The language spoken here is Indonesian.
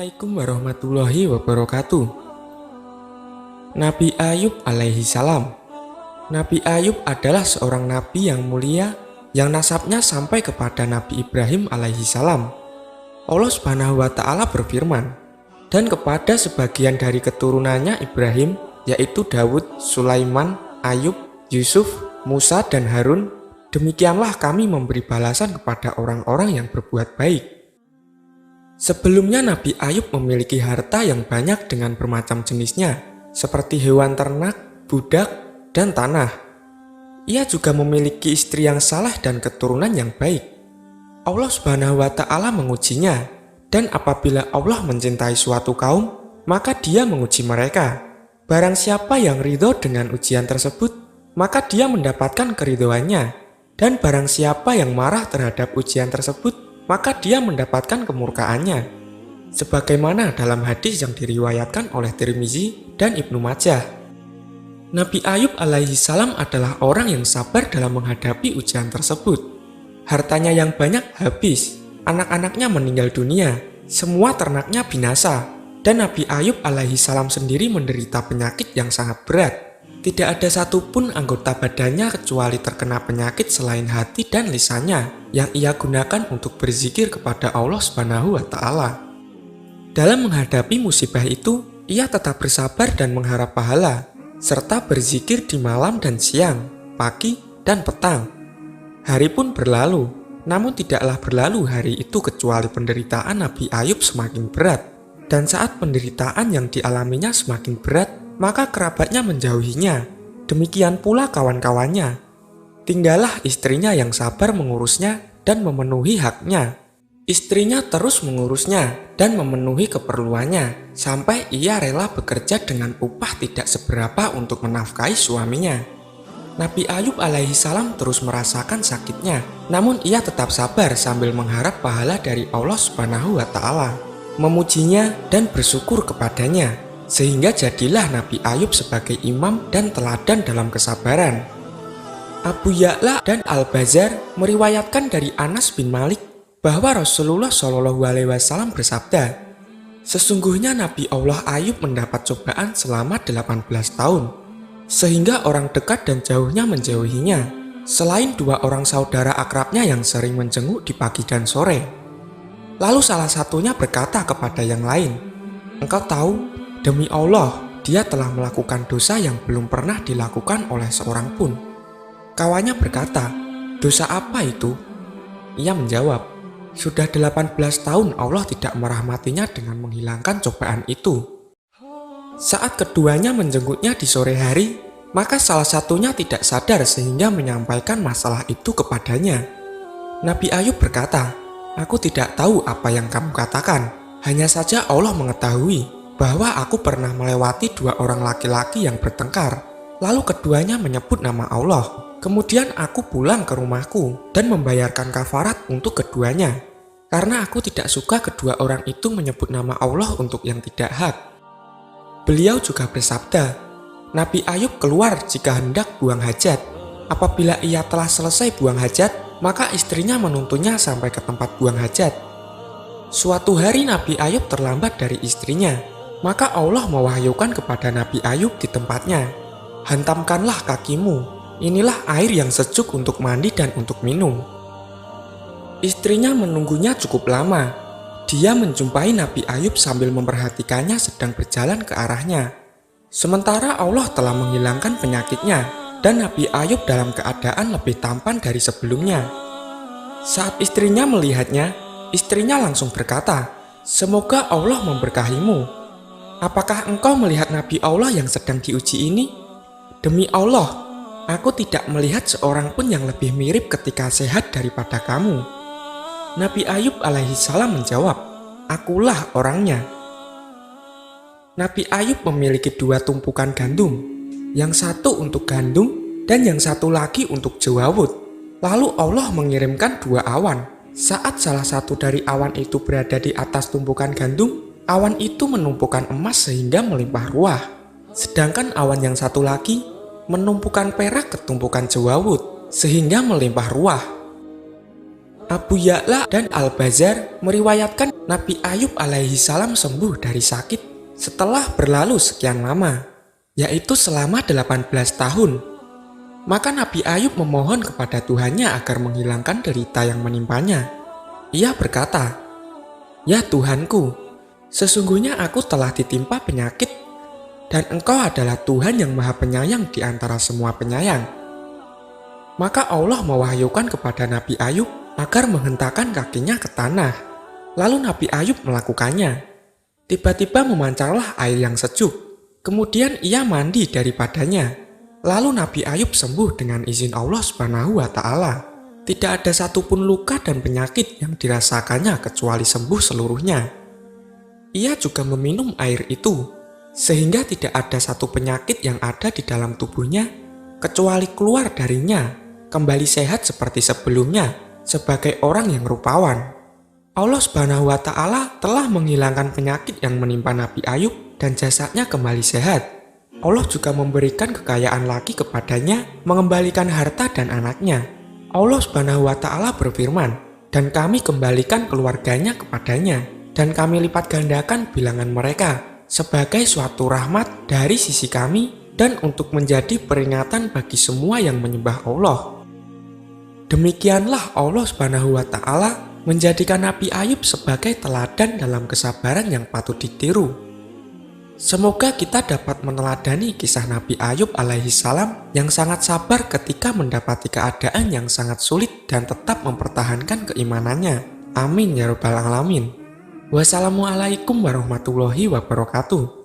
Assalamualaikum warahmatullahi wabarakatuh. Nabi Ayub alaihi salam. Nabi Ayub adalah seorang nabi yang mulia yang nasabnya sampai kepada Nabi Ibrahim alaihi salam. Allah Subhanahu wa taala berfirman, dan kepada sebagian dari keturunannya Ibrahim, yaitu Daud, Sulaiman, Ayub, Yusuf, Musa dan Harun, demikianlah kami memberi balasan kepada orang-orang yang berbuat baik. Sebelumnya Nabi Ayub memiliki harta yang banyak dengan bermacam jenisnya, seperti hewan ternak, budak, dan tanah. Ia juga memiliki istri yang saleh dan keturunan yang baik. Allah Subhanahu wa taala mengujinya, dan apabila Allah mencintai suatu kaum, maka Dia menguji mereka. Barang siapa yang ridho dengan ujian tersebut, maka dia mendapatkan keridhoannya, dan barang siapa yang marah terhadap ujian tersebut, maka dia mendapatkan kemurkaannya. Sebagaimana dalam hadis yang diriwayatkan oleh Tirmizi dan Ibnu Majah. Nabi Ayub alaihi salam adalah orang yang sabar dalam menghadapi ujian tersebut. Hartanya yang banyak habis, anak-anaknya meninggal dunia, semua ternaknya binasa, dan Nabi Ayub alaihi salam sendiri menderita penyakit yang sangat berat. Tidak ada satupun anggota badannya kecuali terkena penyakit selain hati dan lisannya yang ia gunakan untuk berzikir kepada Allah Subhanahu wa taala. Dalam menghadapi musibah itu, ia tetap bersabar dan mengharap pahala, serta berzikir di malam dan siang, pagi dan petang. Hari pun berlalu, namun tidaklah berlalu hari itu kecuali penderitaan Nabi Ayub semakin berat. Dan saat penderitaan yang dialaminya semakin berat, maka kerabatnya menjauhinya, demikian pula kawan-kawannya. Tinggallah istrinya yang sabar mengurusnya dan memenuhi haknya. Istrinya terus mengurusnya dan memenuhi keperluannya, sampai ia rela bekerja dengan upah tidak seberapa untuk menafkahi suaminya. Nabi Ayub alaihi salam terus merasakan sakitnya, namun ia tetap sabar sambil mengharap pahala dari Allah Subhanahu wa taala, memujinya dan bersyukur kepadanya. Sehingga jadilah Nabi Ayub sebagai imam dan teladan dalam kesabaran. Abu Ya'la dan Al-Bazar meriwayatkan dari Anas bin Malik bahwa Rasulullah Shallallahu Alaihi Wasallam bersabda, sesungguhnya Nabi Allah Ayub mendapat cobaan selama 18 tahun, sehingga orang dekat dan jauhnya menjauhinya, selain dua orang saudara akrabnya yang sering menjenguk di pagi dan sore. Lalu salah satunya berkata kepada yang lain, engkau tahu, demi Allah, dia telah melakukan dosa yang belum pernah dilakukan oleh seorang pun. Kawannya berkata, dosa apa itu? Ia menjawab, sudah 18 tahun Allah tidak merahmatinya dengan menghilangkan cobaan itu. Saat keduanya menjenguknya di sore hari, maka salah satunya tidak sadar sehingga menyampaikan masalah itu kepadanya. Nabi Ayub berkata, aku tidak tahu apa yang kamu katakan, hanya saja Allah mengetahui bahwa aku pernah melewati dua orang laki-laki yang bertengkar, lalu keduanya menyebut nama Allah. Kemudian aku pulang ke rumahku dan membayarkan kafarat untuk keduanya, karena aku tidak suka kedua orang itu menyebut nama Allah untuk yang tidak hak. Beliau juga bersabda, Nabi Ayub keluar jika hendak buang hajat. Apabila ia telah selesai buang hajat, maka istrinya menuntunnya sampai ke tempat buang hajat. Suatu hari Nabi Ayub terlambat dari istrinya. Maka Allah mewahyukan kepada Nabi Ayub di tempatnya, hantamkanlah kakimu, inilah air yang sejuk untuk mandi dan untuk minum. Istrinya menunggunya cukup lama. Dia menjumpai Nabi Ayub sambil memperhatikannya sedang berjalan ke arahnya. Sementara Allah telah menghilangkan penyakitnya, dan Nabi Ayub dalam keadaan lebih tampan dari sebelumnya. Saat istrinya melihatnya, istrinya langsung berkata, semoga Allah memberkahimu. Apakah engkau melihat Nabi Allah yang sedang diuji ini? Demi Allah, aku tidak melihat seorang pun yang lebih mirip ketika sehat daripada kamu. Nabi Ayub alaihi salam menjawab, akulah orangnya. Nabi Ayub memiliki dua tumpukan gandum, yang satu untuk gandum dan yang satu lagi untuk jewawut. Lalu Allah mengirimkan dua awan. Saat salah satu dari awan itu berada di atas tumpukan gandum, awan itu menumpukan emas sehingga melimpah ruah. Sedangkan awan yang satu lagi menumpukan perak ke tumpukan jewawut sehingga melimpah ruah. Abu Ya'la dan Al-Bazar meriwayatkan Nabi Ayub alaihi salam sembuh dari sakit setelah berlalu sekian lama, yaitu selama 18 tahun. Maka Nabi Ayub memohon kepada Tuhannya agar menghilangkan derita yang menimpanya. Ia berkata, "Ya Tuhanku, sesungguhnya aku telah ditimpa penyakit, dan Engkau adalah Tuhan yang Maha Penyayang di antara semua penyayang." Maka Allah mewahyukan kepada Nabi Ayub agar menghentakkan kakinya ke tanah. Lalu Nabi Ayub melakukannya. Tiba-tiba memancarlah air yang sejuk. Kemudian ia mandi daripadanya. Lalu Nabi Ayub sembuh dengan izin Allah Subhanahu wa Ta'ala. Tidak ada satupun luka dan penyakit yang dirasakannya kecuali sembuh seluruhnya. Ia juga meminum air itu, sehingga tidak ada satu penyakit yang ada di dalam tubuhnya kecuali keluar darinya, kembali sehat seperti sebelumnya, sebagai orang yang rupawan. Allah Subhanahu wa Ta'ala telah menghilangkan penyakit yang menimpa Nabi Ayub dan jasadnya kembali sehat. Allah juga memberikan kekayaan lagi kepadanya, mengembalikan harta dan anaknya. Allah Subhanahu wa Ta'ala berfirman, "Dan kami kembalikan keluarganya kepadanya, dan kami lipat gandakan bilangan mereka sebagai suatu rahmat dari sisi kami dan untuk menjadi peringatan bagi semua yang menyembah Allah." Demikianlah Allah Subhanahu wa Ta'ala menjadikan Nabi Ayub sebagai teladan dalam kesabaran yang patut ditiru. Semoga kita dapat meneladani kisah Nabi Ayub alaihi salam yang sangat sabar ketika mendapati keadaan yang sangat sulit dan tetap mempertahankan keimanannya. Amin ya rabbal alamin. Wassalamualaikum warahmatullahi wabarakatuh.